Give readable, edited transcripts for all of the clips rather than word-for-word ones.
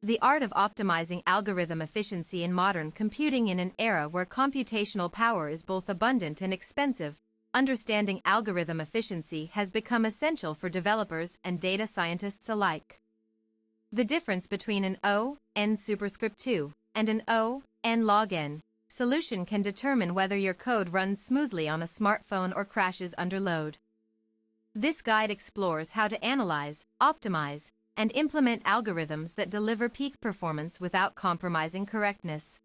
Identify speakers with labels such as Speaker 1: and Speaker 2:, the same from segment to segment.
Speaker 1: The art of optimizing algorithm efficiency in modern computing. In an era where computational power is both abundant and expensive, understanding algorithm efficiency has become essential for developers and data scientists alike. The difference between an O, n superscript 2, and an O, n log n solution can determine whether your code runs smoothly on a smartphone or crashes under load. This guide explores how to analyze, optimize, and implement algorithms that deliver peak performance without compromising correctness.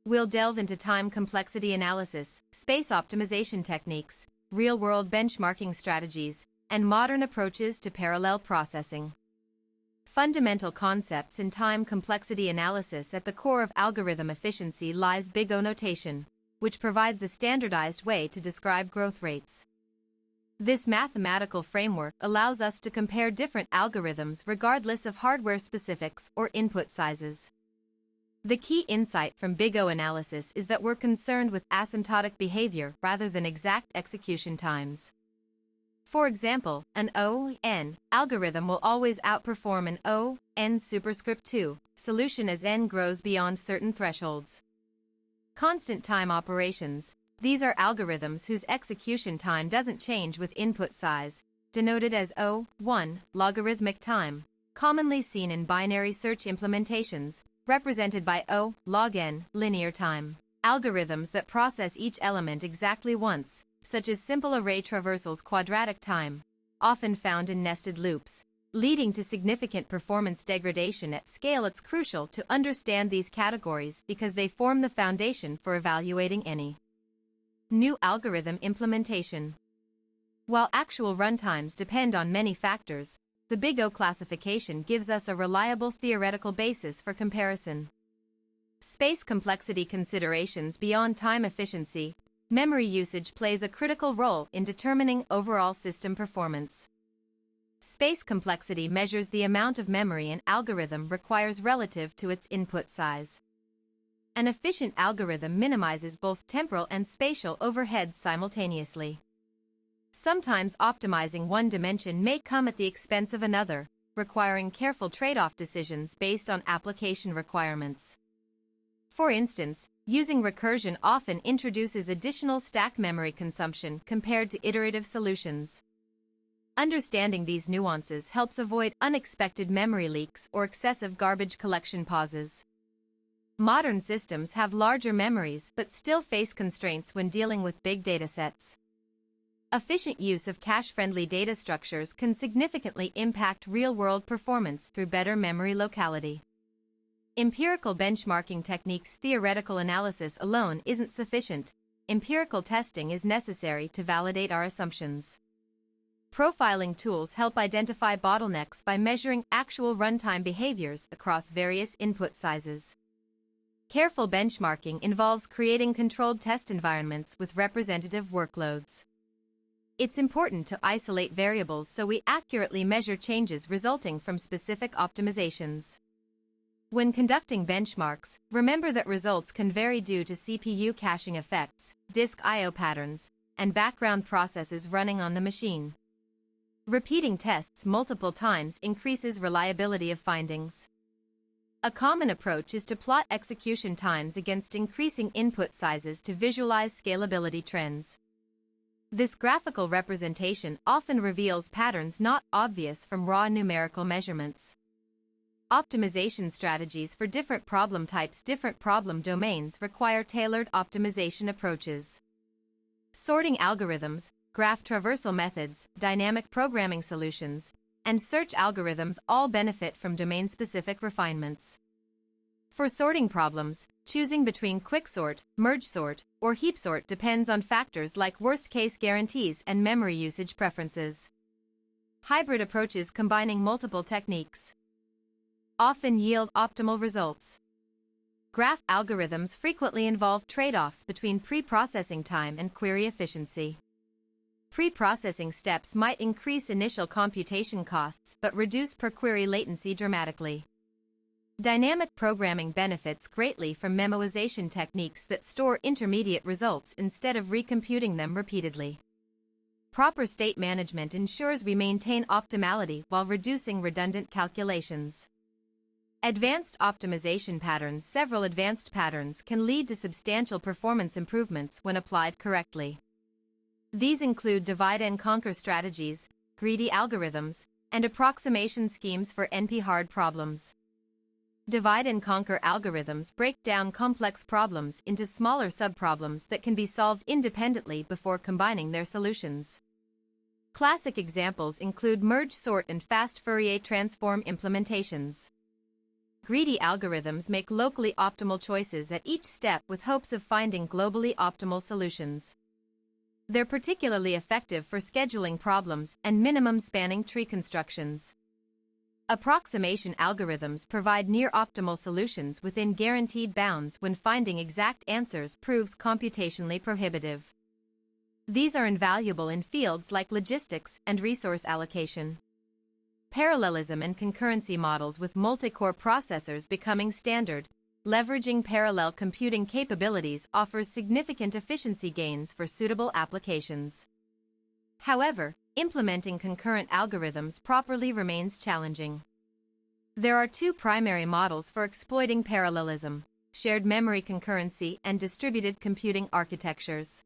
Speaker 1: We'll delve into time complexity analysis, space optimization techniques, real-world benchmarking strategies, and modern approaches to parallel processing. Fundamental concepts in time complexity analysis. At the core of algorithm efficiency lies Big O notation, which provides a standardized way to describe growth rates. This mathematical framework allows us to compare different algorithms regardless of hardware specifics or input sizes. The key insight from Big O analysis is that we're concerned with asymptotic behavior rather than exact execution times. For example, an O(n) algorithm will always outperform an O(n superscript 2) solution as n grows beyond certain thresholds. Constant time operations. These are algorithms whose execution time doesn't change with input size, denoted as O(1) logarithmic time, commonly seen in binary search implementations, represented by O log n linear time. Algorithms that process each element exactly once, such as simple array traversals quadratic time, often found in nested loops, leading to significant performance degradation at scale. It's crucial to understand these categories because they form the foundation for evaluating any new algorithm implementation. While actual runtimes depend on many factors, the Big O classification gives us a reliable theoretical basis for comparison. Space complexity considerations. Beyond time efficiency, memory usage plays a critical role in determining overall system performance. Space complexity measures the amount of memory an algorithm requires relative to its input size. An efficient algorithm minimizes both temporal and spatial overhead simultaneously. Sometimes optimizing one dimension may come at the expense of another, requiring careful trade-off decisions based on application requirements. For instance, using recursion often introduces additional stack memory consumption compared to iterative solutions. Understanding these nuances helps avoid unexpected memory leaks or excessive garbage collection pauses. Modern systems have larger memories but still face constraints when dealing with big datasets. Efficient use of cache-friendly data structures can significantly impact real-world performance through better memory locality. Empirical benchmarking techniques. Theoretical analysis alone isn't sufficient. Empirical testing is necessary to validate our assumptions. Profiling tools help identify bottlenecks by measuring actual runtime behaviors across various input sizes. Careful benchmarking involves creating controlled test environments with representative workloads. It's important to isolate variables so we accurately measure changes resulting from specific optimizations. When conducting benchmarks, remember that results can vary due to CPU caching effects, disk I/O patterns, and background processes running on the machine. Repeating tests multiple times increases reliability of findings. A common approach is to plot execution times against increasing input sizes to visualize scalability trends. This graphical representation often reveals patterns not obvious from raw numerical measurements. Optimization strategies for different problem types. Different problem domains require tailored optimization approaches. Sorting algorithms, graph traversal methods, dynamic programming solutions, and search algorithms all benefit from domain-specific refinements. For sorting problems, choosing between quicksort, merge sort, or heap sort depends on factors like worst-case guarantees and memory usage preferences. Hybrid approaches combining multiple techniques often yield optimal results. Graph algorithms frequently involve trade-offs between pre-processing time and query efficiency. Pre-processing steps might increase initial computation costs but reduce per-query latency dramatically. Dynamic programming benefits greatly from memoization techniques that store intermediate results instead of recomputing them repeatedly. Proper state management ensures we maintain optimality while reducing redundant calculations. Advanced optimization patterns. Several advanced patterns can lead to substantial performance improvements when applied correctly. These include divide-and-conquer strategies, greedy algorithms, and approximation schemes for NP-hard problems. Divide-and-conquer algorithms break down complex problems into smaller subproblems that can be solved independently before combining their solutions. Classic examples include merge sort and fast Fourier transform implementations. Greedy algorithms make locally optimal choices at each step with hopes of finding globally optimal solutions. They're particularly effective for scheduling problems and minimum spanning tree constructions. Approximation algorithms provide near-optimal solutions within guaranteed bounds when finding exact answers proves computationally prohibitive. These are invaluable in fields like logistics and resource allocation. Parallelism and concurrency models with multi-core processors becoming standard, leveraging parallel computing capabilities offers significant efficiency gains for suitable applications. However, implementing concurrent algorithms properly remains challenging. There are two primary models for exploiting parallelism: shared memory concurrency and distributed computing architectures.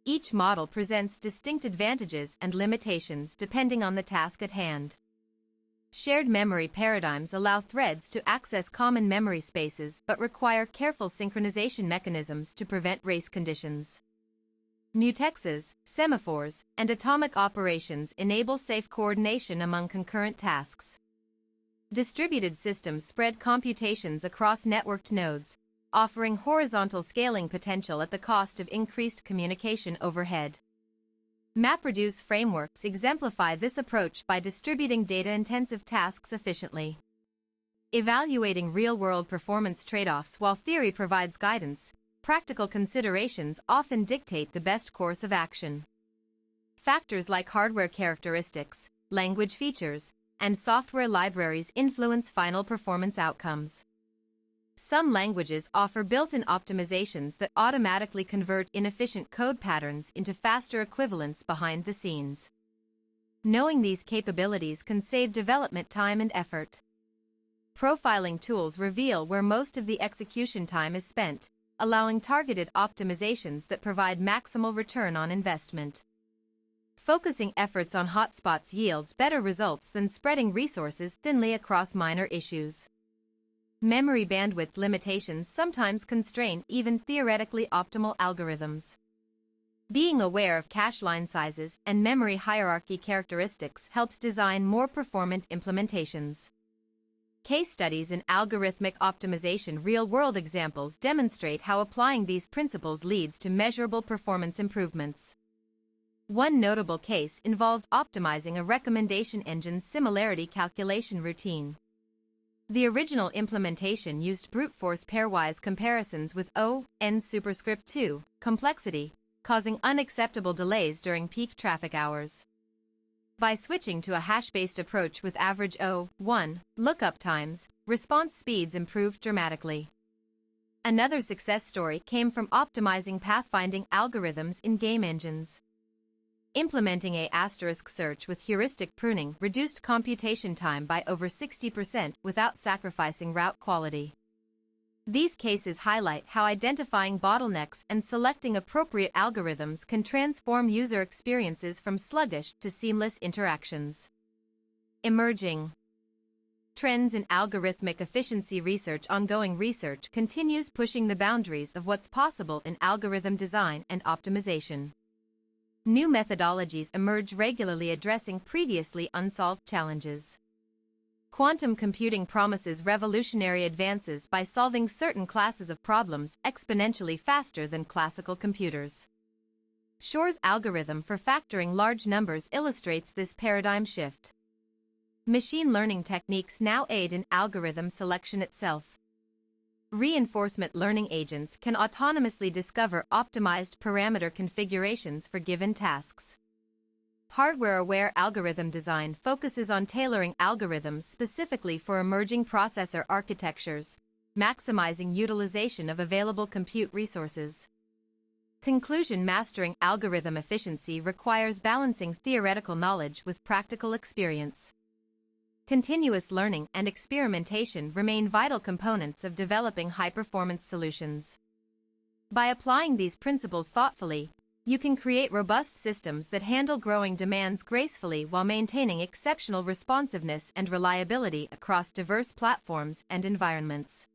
Speaker 1: Each model presents distinct advantages and limitations depending on the task at hand. Shared memory paradigms allow threads to access common memory spaces but require careful synchronization mechanisms to prevent race conditions. Mutexes, semaphores, and atomic operations enable safe coordination among concurrent tasks. Distributed systems spread computations across networked nodes, offering horizontal scaling potential at the cost of increased communication overhead. MapReduce frameworks exemplify this approach by distributing data-intensive tasks efficiently. Evaluating real-world performance trade-offs. While theory provides guidance, practical considerations often dictate the best course of action. Factors like hardware characteristics, language features, and software libraries influence final performance outcomes. Some languages offer built-in optimizations that automatically convert inefficient code patterns into faster equivalents behind the scenes. Knowing these capabilities can save development time and effort. Profiling tools reveal where most of the execution time is spent, allowing targeted optimizations that provide maximal return on investment. Focusing efforts on hotspots yields better results than spreading resources thinly across minor issues. Memory bandwidth limitations sometimes constrain even theoretically optimal algorithms. Being aware of cache line sizes and memory hierarchy characteristics helps design more performant implementations. Case studies in algorithmic optimization. Real-world examples demonstrate how applying these principles leads to measurable performance improvements. One notable case involved optimizing a recommendation engine's similarity calculation routine. The original implementation used brute force pairwise comparisons with O(n) superscript 2 complexity, causing unacceptable delays during peak traffic hours. By switching to a hash-based approach with average O(1) lookup times, response speeds improved dramatically. Another success story came from optimizing pathfinding algorithms in game engines. Implementing a asterisk search with heuristic pruning reduced computation time by over 60% without sacrificing route quality. These cases highlight how identifying bottlenecks and selecting appropriate algorithms can transform user experiences from sluggish to seamless interactions. Emerging trends in algorithmic efficiency research. Ongoing research continues pushing the boundaries of what's possible in algorithm design and optimization. New methodologies emerge regularly addressing previously unsolved challenges. Quantum computing promises revolutionary advances by solving certain classes of problems exponentially faster than classical computers. Shor's algorithm for factoring large numbers illustrates this paradigm shift. Machine learning techniques now aid in algorithm selection itself. Reinforcement learning agents can autonomously discover optimized parameter configurations for given tasks. Hardware-aware algorithm design focuses on tailoring algorithms specifically for emerging processor architectures, maximizing utilization of available compute resources. Conclusion: mastering algorithm efficiency requires balancing theoretical knowledge with practical experience. continuous learning and experimentation remain vital components of developing high-performance solutions. By applying these principles thoughtfully, you can create robust systems that handle growing demands gracefully while maintaining exceptional responsiveness and reliability across diverse platforms and environments.